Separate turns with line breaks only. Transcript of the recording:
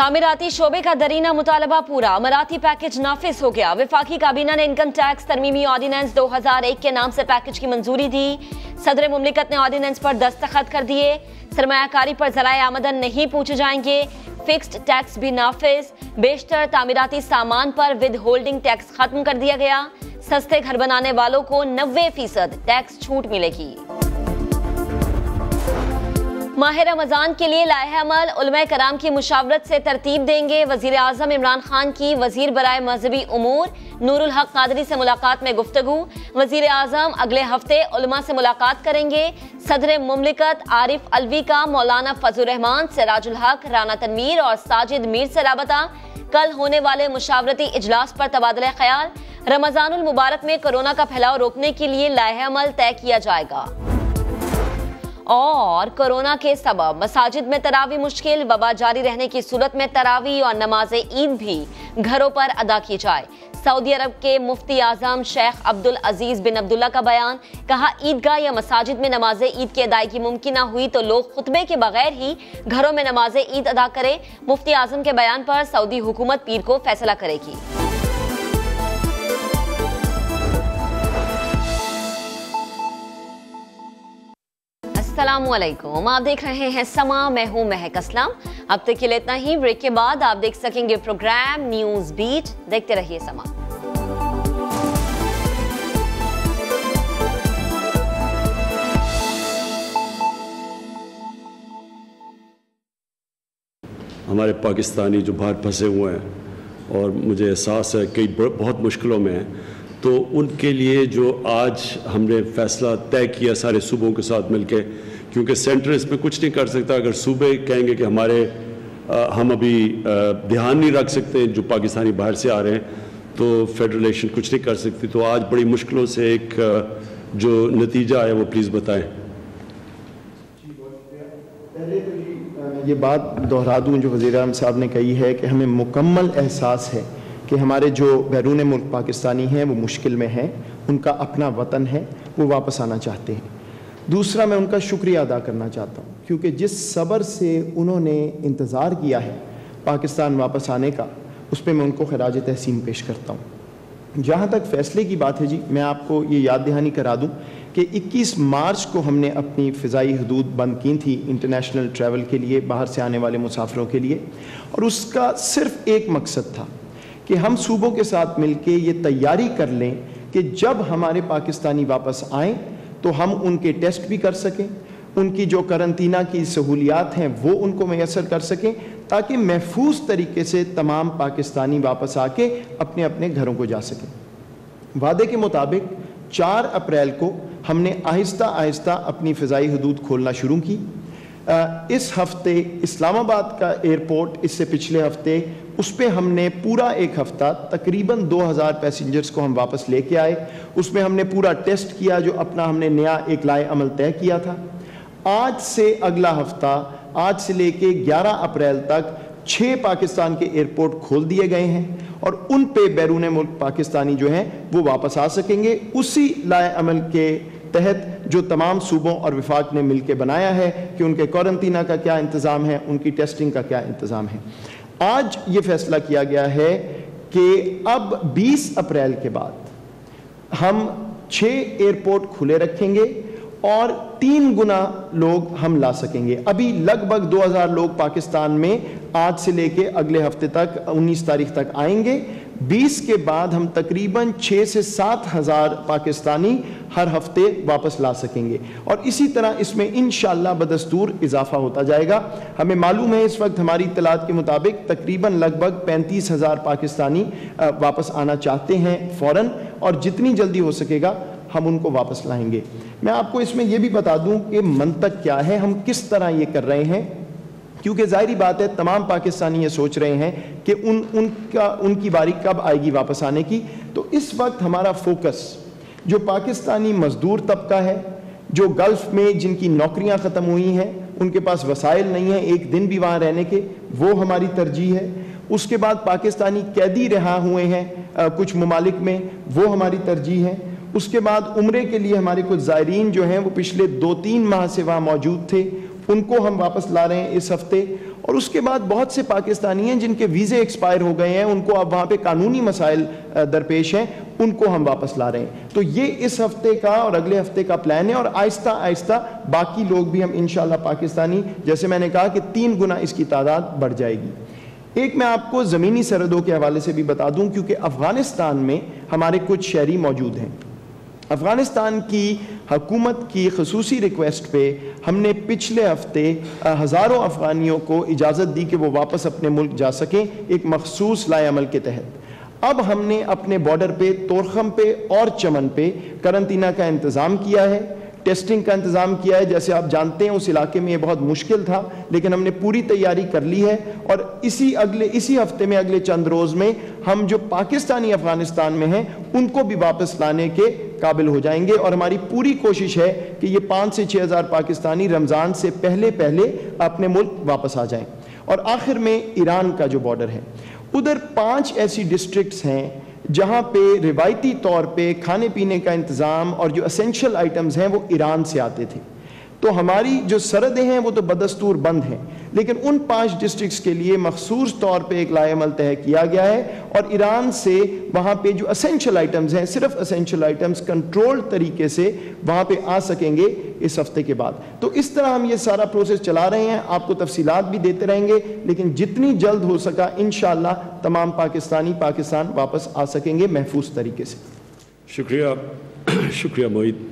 तामीराती शोबे का दरीना मुतालबा पूरा, अमराती पैकेज नाफिज हो गया। वफाकी काबीना ने इनकम टैक्स तरमीमी ऑर्डिनेंस 2001 के नाम से पैकेज की मंजूरी दी। सदर मुमलिकत ने ऑर्डिनेंस पर दस्तखत कर दिए। सरमायाकारी पर ज़राए आमदन नहीं पूछे जाएंगे। फिक्स्ड टैक्स भी नाफिज। बेशतर तामीराती सामान पर विद होल्डिंग टैक्स खत्म कर दिया गया। सस्ते घर बनाने वालों को 90% टैक्स छूट मिलेगी। माह रमजान के लिए लाए अमल उलमा कराम की मुशावरत से तरतीब देंगे। वजीर आजम इमरान खान की वजीर बराए मजहबी उमूर नूरुल हक कादरी से मुलाकात में गुफ्तगू। वजीर आजम अगले हफ्ते उलमा से मुलाकात करेंगे। सदर मुमलिकत आरिफ अलवी का मौलाना फजल रहमान, सिराजुल हक, राना तनवीर और साजिद मीर से राबता। कल होने वाले मुशावरती इजलास पर तबादला ख्याल। रमजानुल मुबारक में कोरोना का फैलाव रोकने के लिए लाए अमल तय किया जाएगा। और कोरोना के सबब मसाजिद में तरावी मुश्किल। वबा जारी रहने की सूरत में तरावी और नमाज ईद भी घरों पर अदा की जाए। सऊदी अरब के मुफ्ती आजम शेख अब्दुल अजीज बिन अब्दुल्ला का बयान। कहा, ईदगाह या मसाजिद में नमाज ईद की अदायगी मुमकिन न हुई तो लोग खुतबे के बगैर ही घरों में नमाज ईद अदा करें। मुफ्ती आजम के बयान पर सऊदी हुकूमत पीर को फैसला करेगी। अस्सलामुअलैकुम, आप देख रहे हैं समा, मैं हूं महक असलम। अब तक के लिए इतना ही। ब्रेक के बाद आप देख सकेंगे प्रोग्राम न्यूज बीट। देखते रहिए समा।
हमारे पाकिस्तानी जो बाहर फंसे हुए हैं और मुझे एहसास है कई बहुत मुश्किलों में हैं, तो उनके लिए जो आज हमने फैसला तय किया सारे सूबों के साथ मिलके, क्योंकि सेंटर इस पर कुछ नहीं कर सकता। अगर सूबे कहेंगे कि हम अभी ध्यान नहीं रख सकते जो पाकिस्तानी बाहर से आ रहे हैं, तो फेडरेशन कुछ नहीं कर सकती। तो आज बड़ी मुश्किलों से एक जो नतीजा है वो प्लीज़ बताएं।
पहले तो ये बात दोहरा दूँ जो वज़ीर आज़म साहब ने कही है कि हमें मुकम्मल एहसास है कि हमारे जो बैरून मुल्क पाकिस्तानी हैं वो मुश्किल में हैं, उनका अपना वतन है, वो वापस आना चाहते हैं। दूसरा, मैं उनका शुक्रिया अदा करना चाहता हूँ क्योंकि जिस सब्र से उन्होंने इंतज़ार किया है पाकिस्तान वापस आने का, उस पर मैं उनको खराज तहसीन पेश करता हूँ। जहाँ तक फ़ैसले की बात है जी, मैं आपको ये याद दहानी करा दूँ कि 21 मार्च को हमने अपनी फ़िज़ाई हदूद बंद की थी इंटरनेशनल ट्रैवल के लिए, बाहर से आने वाले मुसाफिरों के लिए, और उसका सिर्फ़ एक मकसद था कि हम सूबों के साथ मिलके ये तैयारी कर लें कि जब हमारे पाकिस्तानी वापस आएँ तो हम उनके टेस्ट भी कर सकें, उनकी जो करंतना की सहूलियात हैं वो उनको मैसर कर सकें, ताकि महफूज तरीके से तमाम पाकिस्तानी वापस आके अपने अपने घरों को जा सकें। वादे के मुताबिक 4 अप्रैल को हमने आहिस्ता आहिस्ता अपनी फ़िज़ाई हदूद खोलना शुरू की। इस हफ्ते इस्लामाबाद का एयरपोर्ट, इससे पिछले हफ्ते उस पर हमने पूरा एक हफ़्ता तकरीबन 2000 पैसेंजर्स को हम वापस लेके आए। उसमें हमने पूरा टेस्ट किया, जो अपना हमने नया एक लाए अमल तय किया था। आज से अगला हफ्ता, आज से लेके 11 अप्रैल तक 6 पाकिस्तान के एयरपोर्ट खोल दिए गए हैं और उन पे बैरून मुल्क पाकिस्तानी जो हैं वो वापस आ सकेंगे। उसी लाए अमल के तहत जो तमाम सूबों और विफाक ने मिलकर बनाया है कि उनके क्वारंटीना का क्या इंतज़ाम है, उनकी टेस्टिंग का क्या इंतज़ाम है। आज ये फैसला किया गया है कि अब 20 अप्रैल के बाद हम 6 एयरपोर्ट खुले रखेंगे और 3 गुना लोग हम ला सकेंगे। अभी लगभग 2000 लोग पाकिस्तान में आज से लेके अगले हफ्ते तक 19 तारीख तक आएंगे। 20 के बाद हम तकरीबन 6 से 7 हज़ार पाकिस्तानी हर हफ्ते वापस ला सकेंगे और इसी तरह इसमें इंशाअल्लाह बदस्तूर इजाफा होता जाएगा। हमें मालूम है इस वक्त हमारी इत्तलात के मुताबिक तकरीबन लगभग 35,000 पाकिस्तानी वापस आना चाहते हैं फ़ौरन, और जितनी जल्दी हो सकेगा हम उनको वापस लाएंगे। मैं आपको इसमें यह भी बता दूं कि मंतक क्या है, हम किस तरह ये कर रहे हैं, क्योंकि जाहिर बात है तमाम पाकिस्तानी ये सोच रहे हैं कि उनकी बारी कब आएगी वापस आने की। तो इस वक्त हमारा फोकस जो पाकिस्तानी मजदूर तबका है, जो गल्फ़ में जिनकी नौकरियां ख़त्म हुई हैं, उनके पास वसाइल नहीं है एक दिन भी वहाँ रहने के, वो हमारी तरजीह है। उसके बाद पाकिस्तानी कैदी रिहा हुए हैं कुछ ममालिक में, वो हमारी तरजीह है। उसके बाद उम्रे के लिए हमारे कुछ ज़ायरीन जो हैं वो पिछले 2-3 माह से वहाँ मौजूद थे, उनको हम वापस ला रहे हैं इस हफ्ते। اور اس کے بعد بہت سے پاکستانی ہیں جن کے ویزے ایکسپائر ہو گئے ہیں, ان کو اب وہاں پہ قانونی مسائل درپیش ہیں, ان کو ہم واپس لا رہے ہیں. تو یہ اس ہفتے کا اور اگلے ہفتے کا پلان ہے, اور آہستہ آہستہ باقی لوگ بھی ہم انشاءاللہ پاکستانی, جیسے میں نے کہا کہ 3 گنا اس کی تعداد بڑھ جائے گی. ایک میں آپ کو زمینی سرحدوں کے حوالے سے بھی بتا دوں, کیونکہ افغانستان میں ہمارے کچھ شہری موجود ہیں. افغانستان کی حکومت کی خصوصی ریکویسٹ پہ ہم نے پچھلے ہفتے ہزاروں افغانیوں کو اجازت دی کہ وہ واپس اپنے ملک جا سکیں ایک مخصوص لائحہ عمل کے تحت. اب ہم نے اپنے بارڈر پہ تورخم پہ اور چمن پہ قرنطینہ کا انتظام کیا ہے, ٹیسٹنگ کا انتظام کیا ہے. جیسے آپ جانتے ہیں اس علاقے میں یہ بہت مشکل تھا, لیکن ہم نے پوری تیاری کر لی ہے, اور اسی ہفتے میں اگلے چند روز میں ہم جو پاکستانی افغانستان میں ہیں ان کو بھی واپس لانے کے قابل ہو جائیں گے. اور ہماری پوری کوشش ہے کہ یہ 5 سے 6 ہزار پاکستانی رمضان سے پہلے اپنے ملک واپس آ جائیں. اور آخر میں ایران کا جو بارڈر ہے, ادھر 5 ایسی ڈسٹرکٹس ہیں جہاں پہ روایتی طور پہ کھانے پینے کا انتظام اور جو اسینشل آئٹمز ہیں وہ ایران سے آتے تھے. تو ہماری جو سرحدیں ہیں وہ تو بدستور بند ہیں, لیکن ان 5 ڈسٹرکٹس کے لیے مخصوص طور پہ ایک لائحہ عمل طے کیا گیا ہے, اور ایران سے وہاں پہ جو اسینشل آئٹمز ہیں, صرف اسینشل آئٹمز کنٹرول طریقے سے وہاں پہ آ سکیں گے اس ہفتے کے بعد. تو اس طرح ہم یہ سارا پروسیس چلا رہے ہیں, آپ کو تفصیلات بھی دیتے رہیں گے, لیکن جتنی جلد ہو سکا انشاءاللہ تمام پاکستان واپس آ سکیں گے محفوظ طریقے سے.
شکریہ معید.